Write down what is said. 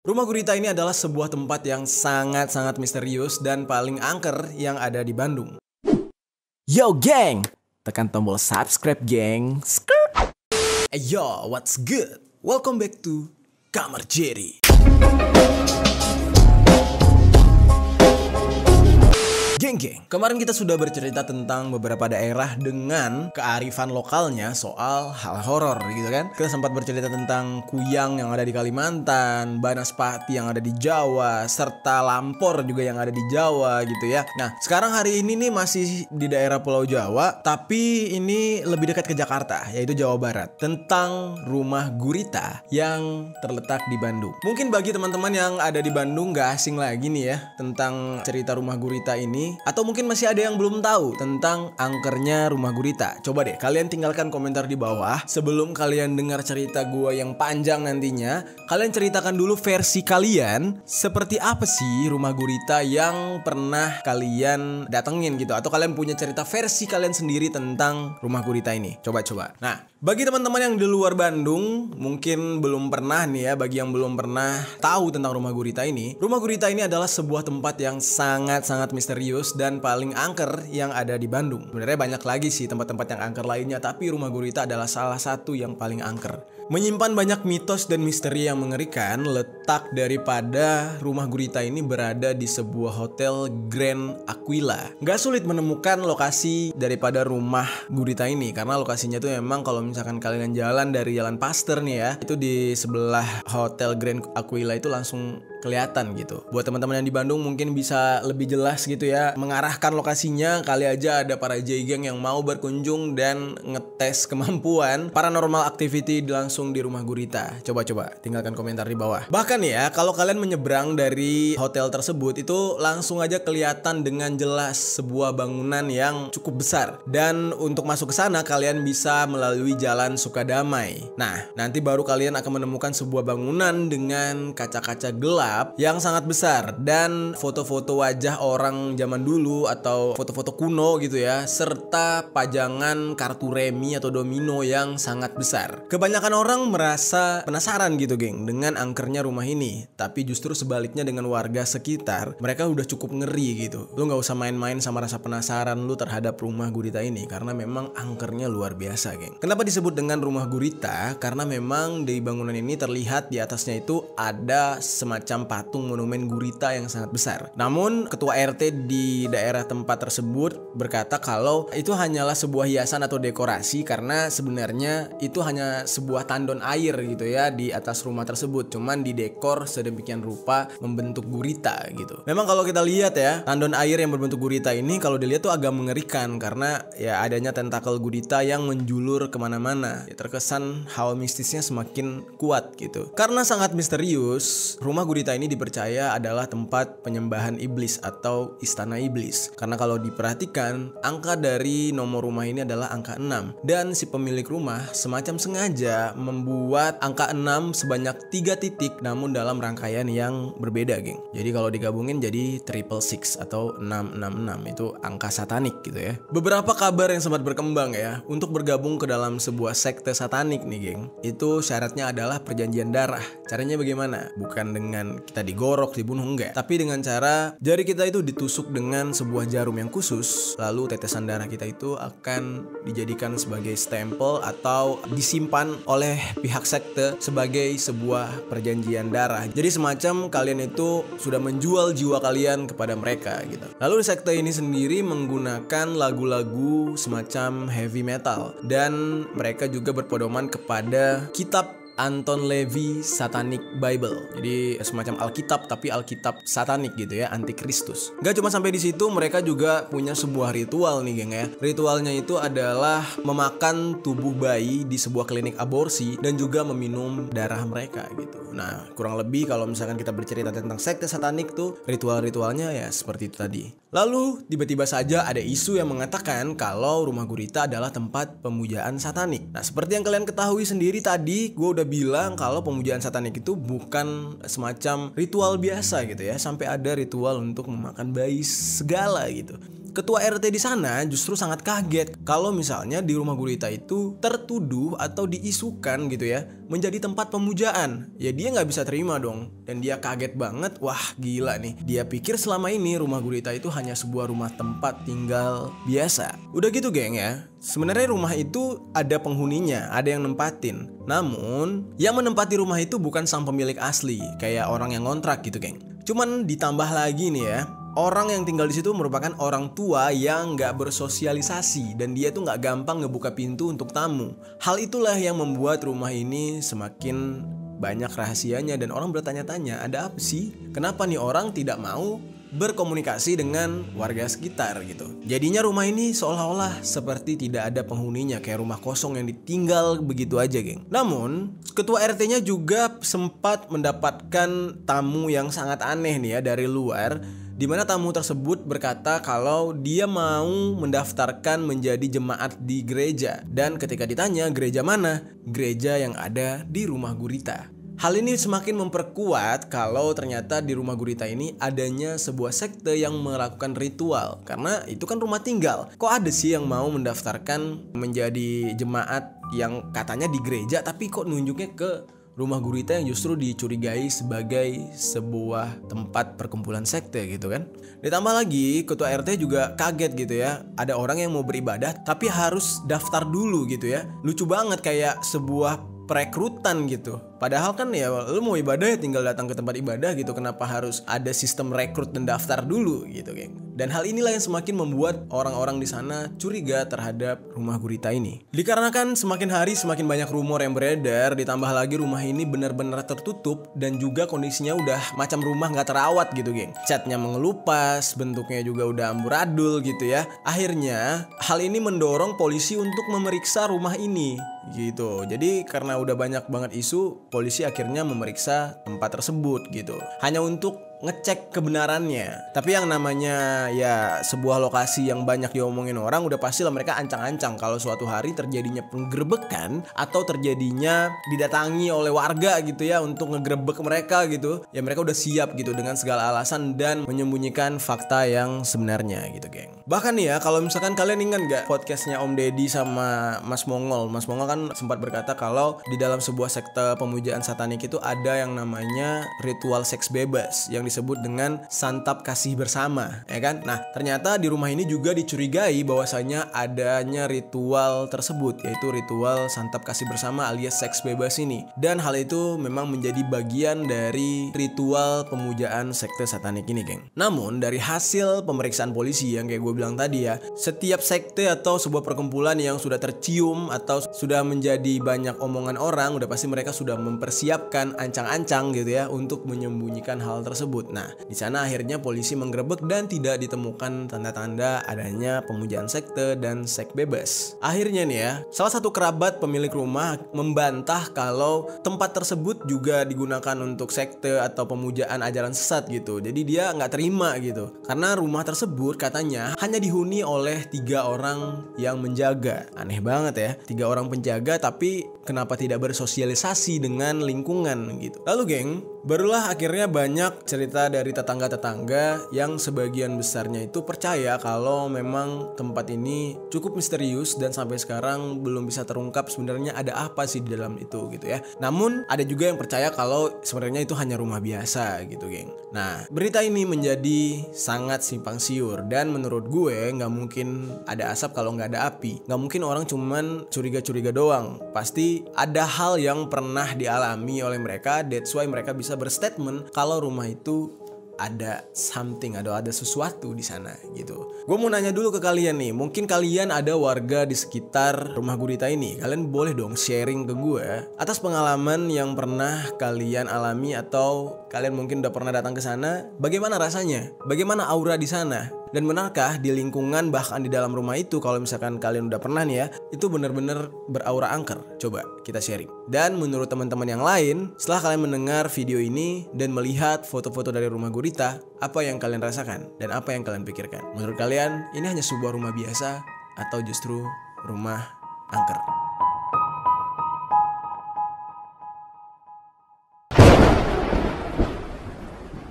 Rumah Gurita ini adalah sebuah tempat yang sangat-sangat misterius dan paling angker yang ada di Bandung. Yo geng, tekan tombol subscribe geng. Yo, what's good? Welcome back to Kamar Jerry. Geng, kemarin kita sudah bercerita tentang beberapa daerah dengan kearifan lokalnya soal hal horor gitu kan. Kita sempat bercerita tentang Kuyang yang ada di Kalimantan, Banaspati yang ada di Jawa, serta Lampor juga yang ada di Jawa gitu ya. Nah, sekarang hari ini nih masih di daerah Pulau Jawa, tapi ini lebih dekat ke Jakarta, yaitu Jawa Barat. Tentang Rumah Gurita yang terletak di Bandung. Mungkin bagi teman-teman yang ada di Bandung gak asing lagi nih ya tentang cerita Rumah Gurita ini. Atau mungkin masih ada yang belum tahu tentang angkernya Rumah Gurita. Coba deh kalian tinggalkan komentar di bawah. Sebelum kalian dengar cerita gua yang panjang nantinya, kalian ceritakan dulu versi kalian. Seperti apa sih Rumah Gurita yang pernah kalian datengin gitu. Atau kalian punya cerita versi kalian sendiri tentang Rumah Gurita ini. Coba-coba. Nah, bagi teman-teman yang di luar Bandung, mungkin belum pernah nih ya, bagi yang belum pernah tahu tentang Rumah Gurita ini. Rumah Gurita ini adalah sebuah tempat yang sangat-sangat misterius dan paling angker yang ada di Bandung. Sebenarnya banyak lagi sih tempat-tempat yang angker lainnya, tapi Rumah Gurita adalah salah satu yang paling angker. Menyimpan banyak mitos dan misteri yang mengerikan, letak daripada Rumah Gurita ini berada di sebuah hotel Grand Aquila. Gak sulit menemukan lokasi daripada Rumah Gurita ini, karena lokasinya tuh memang kalau misalkan kalian jalan dari Jalan Pasteur nih ya, itu di sebelah hotel Grand Aquila itu langsung kelihatan gitu. Buat teman-teman yang di Bandung mungkin bisa lebih jelas gitu ya mengarahkan lokasinya. Kali aja ada para J-Gang yang mau berkunjung dan ngetes kemampuan paranormal activity langsung di Rumah Gurita. Coba-coba tinggalkan komentar di bawah. Bahkan ya kalau kalian menyeberang dari hotel tersebut itu langsung aja kelihatan dengan jelas sebuah bangunan yang cukup besar. Dan untuk masuk ke sana kalian bisa melalui Jalan Sukadamai. Nah, nanti baru kalian akan menemukan sebuah bangunan dengan kaca-kaca gelap yang sangat besar dan foto-foto wajah orang zaman dulu atau foto-foto kuno gitu ya, serta pajangan kartu remi atau domino yang sangat besar. Kebanyakan orang merasa penasaran gitu geng dengan angkernya rumah ini, tapi justru sebaliknya dengan warga sekitar, mereka udah cukup ngeri gitu. Lu gak usah main-main sama rasa penasaran lu terhadap Rumah Gurita ini, karena memang angkernya luar biasa geng. Kenapa disebut dengan Rumah Gurita? Karena memang di bangunan ini terlihat di atasnya itu ada semacam patung monumen gurita yang sangat besar. Namun ketua RT di daerah tempat tersebut berkata kalau itu hanyalah sebuah hiasan atau dekorasi, karena sebenarnya itu hanya sebuah tandon air gitu ya di atas rumah tersebut, cuman didekor sedemikian rupa membentuk gurita gitu. Memang kalau kita lihat ya, tandon air yang berbentuk gurita ini kalau dilihat tuh agak mengerikan karena ya adanya tentakel gurita yang menjulur kemana-mana ya, terkesan hawa mistisnya semakin kuat gitu. Karena sangat misterius, Rumah Gurita ini dipercaya adalah tempat penyembahan iblis atau istana iblis. Karena kalau diperhatikan, angka dari nomor rumah ini adalah angka 6. Dan si pemilik rumah semacam sengaja membuat angka 6 sebanyak 3 titik namun dalam rangkaian yang berbeda geng. Jadi kalau digabungin jadi 666 atau 666, itu angka satanik gitu ya. Beberapa kabar yang sempat berkembang ya, untuk bergabung ke dalam sebuah sekte satanik nih geng, itu syaratnya adalah perjanjian darah. Caranya bagaimana? Bukan dengan kita digorok, dibunuh, enggak, tapi dengan cara jari kita itu ditusuk dengan sebuah jarum yang khusus, lalu tetesan darah kita itu akan dijadikan sebagai stempel atau disimpan oleh pihak sekte sebagai sebuah perjanjian darah. Jadi semacam kalian itu sudah menjual jiwa kalian kepada mereka gitu. Lalu sekte ini sendiri menggunakan lagu-lagu semacam heavy metal dan mereka juga berpedoman kepada kitab Anton LaVey Satanic Bible. Jadi semacam Alkitab tapi Alkitab satanik gitu ya, antikristus. Gak cuma sampai di situ, mereka juga punya sebuah ritual nih geng ya. Ritualnya itu adalah memakan tubuh bayi di sebuah klinik aborsi dan juga meminum darah mereka gitu. Nah, kurang lebih kalau misalkan kita bercerita tentang sekte satanik tuh ritual-ritualnya ya seperti itu tadi. Lalu tiba-tiba saja ada isu yang mengatakan kalau Rumah Gurita adalah tempat pemujaan satanik. Nah, seperti yang kalian ketahui sendiri tadi, gue udah bilang kalau pemujaan satanik itu bukan semacam ritual biasa gitu ya, sampai ada ritual untuk memakan bayi segala gitu. ketua RT di sana justru sangat kaget kalau misalnya di rumah gurita itu tertuduh atau diisukan gitu ya menjadi tempat pemujaan. Ya dia nggak bisa terima dong, dan dia kaget banget. Wah gila nih, dia pikir selama ini rumah gurita itu hanya sebuah rumah tempat tinggal biasa. Udah gitu geng ya, sebenarnya rumah itu ada penghuninya, ada yang nempatin. Namun yang menempati rumah itu bukan sang pemilik asli, kayak orang yang ngontrak gitu geng. Cuman ditambah lagi nih ya, orang yang tinggal di situ merupakan orang tua yang nggak bersosialisasi dan dia tuh nggak gampang ngebuka pintu untuk tamu. Hal itulah yang membuat rumah ini semakin banyak rahasianya dan orang bertanya-tanya, ada apa sih? Kenapa nih orang tidak mau berkomunikasi dengan warga sekitar gitu. Jadinya rumah ini seolah-olah seperti tidak ada penghuninya, kayak rumah kosong yang ditinggal begitu aja geng. Namun ketua RT-nya juga sempat mendapatkan tamu yang sangat aneh nih ya dari luar, di mana tamu tersebut berkata kalau dia mau mendaftarkan menjadi jemaat di gereja. Dan ketika ditanya gereja mana, gereja yang ada di rumah gurita. Hal ini semakin memperkuat kalau ternyata di rumah gurita ini adanya sebuah sekte yang melakukan ritual. Karena itu kan rumah tinggal. Kok ada sih yang mau mendaftarkan menjadi jemaat yang katanya di gereja, tapi kok nunjuknya ke rumah gurita yang justru dicurigai sebagai sebuah tempat perkumpulan sekte gitu kan. Ditambah lagi ketua RT juga kaget gitu ya, ada orang yang mau beribadah tapi harus daftar dulu gitu ya. Lucu banget, kayak sebuah perekrutan gitu. Padahal kan ya lu mau ibadah ya tinggal datang ke tempat ibadah gitu. Kenapa harus ada sistem rekrut dan daftar dulu gitu geng. Dan hal inilah yang semakin membuat orang-orang di sana curiga terhadap rumah gurita ini. Dikarenakan semakin hari semakin banyak rumor yang beredar, ditambah lagi rumah ini benar-benar tertutup dan juga kondisinya udah macam rumah gak terawat gitu geng. Catnya mengelupas, bentuknya juga udah amburadul gitu ya. Akhirnya hal ini mendorong polisi untuk memeriksa rumah ini gitu. Jadi karena udah banyak banget isu, polisi akhirnya memeriksa tempat tersebut gitu. Hanya untuk ngecek kebenarannya. Tapi yang namanya ya sebuah lokasi yang banyak diomongin orang, udah pasti lah mereka ancang-ancang kalau suatu hari terjadinya penggerebekan atau terjadinya didatangi oleh warga gitu ya untuk ngegerebek mereka gitu. Ya mereka udah siap gitu dengan segala alasan dan menyembunyikan fakta yang sebenarnya gitu geng. Bahkan nih ya, kalau misalkan kalian ingat gak podcastnya Om Deddy sama Mas Mongol. Mas Mongol kan sempat berkata kalau di dalam sebuah sekte pemujaan satanik itu ada yang namanya ritual seks bebas yang disebut dengan santap kasih bersama, ya kan? Nah, ternyata di rumah ini juga dicurigai bahwasanya adanya ritual tersebut, yaitu ritual santap kasih bersama alias seks bebas ini. Dan hal itu memang menjadi bagian dari ritual pemujaan sekte satanik ini, geng. Namun, dari hasil pemeriksaan polisi yang kayak gue bilang tadi ya, setiap sekte atau sebuah perkumpulan yang sudah tercium atau sudah menjadi banyak omongan orang, udah pasti mereka sudah mempersiapkan ancang-ancang gitu ya untuk menyembunyikan hal tersebut. Nah, di sana akhirnya polisi menggerebek dan tidak ditemukan tanda-tanda adanya pemujaan sekte dan seks bebas. Akhirnya nih ya, salah satu kerabat pemilik rumah membantah kalau tempat tersebut juga digunakan untuk sekte atau pemujaan ajaran sesat gitu. Jadi dia nggak terima gitu, karena rumah tersebut katanya hanya dihuni oleh 3 orang yang menjaga. Aneh banget ya, 3 orang penjaga tapi kenapa tidak bersosialisasi dengan lingkungan gitu. Lalu geng, barulah akhirnya banyak cerita dari tetangga-tetangga yang sebagian besarnya itu percaya kalau memang tempat ini cukup misterius dan sampai sekarang belum bisa terungkap sebenarnya ada apa sih di dalam itu gitu ya. Namun ada juga yang percaya kalau sebenarnya itu hanya rumah biasa gitu geng. Nah, berita ini menjadi sangat simpang siur dan menurut gue nggak mungkin ada asap kalau nggak ada api. Nggak mungkin orang cuman curiga-curiga doang. Pasti ada hal yang pernah dialami oleh mereka. That's why mereka bisa berstatement kalau rumah itu ada something, ada sesuatu di sana gitu. Gue mau nanya dulu ke kalian nih, mungkin kalian ada warga di sekitar rumah gurita ini. Kalian boleh dong sharing ke gue atas pengalaman yang pernah kalian alami atau kalian mungkin udah pernah datang ke sana. Bagaimana rasanya? Bagaimana aura di sana? Dan benarkah di lingkungan bahkan di dalam rumah itu kalau misalkan kalian udah pernah nih ya, itu benar-benar beraura angker? Coba kita sharing. Dan menurut teman-teman yang lain, setelah kalian mendengar video ini dan melihat foto-foto dari rumah gurita, apa yang kalian rasakan dan apa yang kalian pikirkan? Menurut kalian ini hanya sebuah rumah biasa atau justru rumah angker?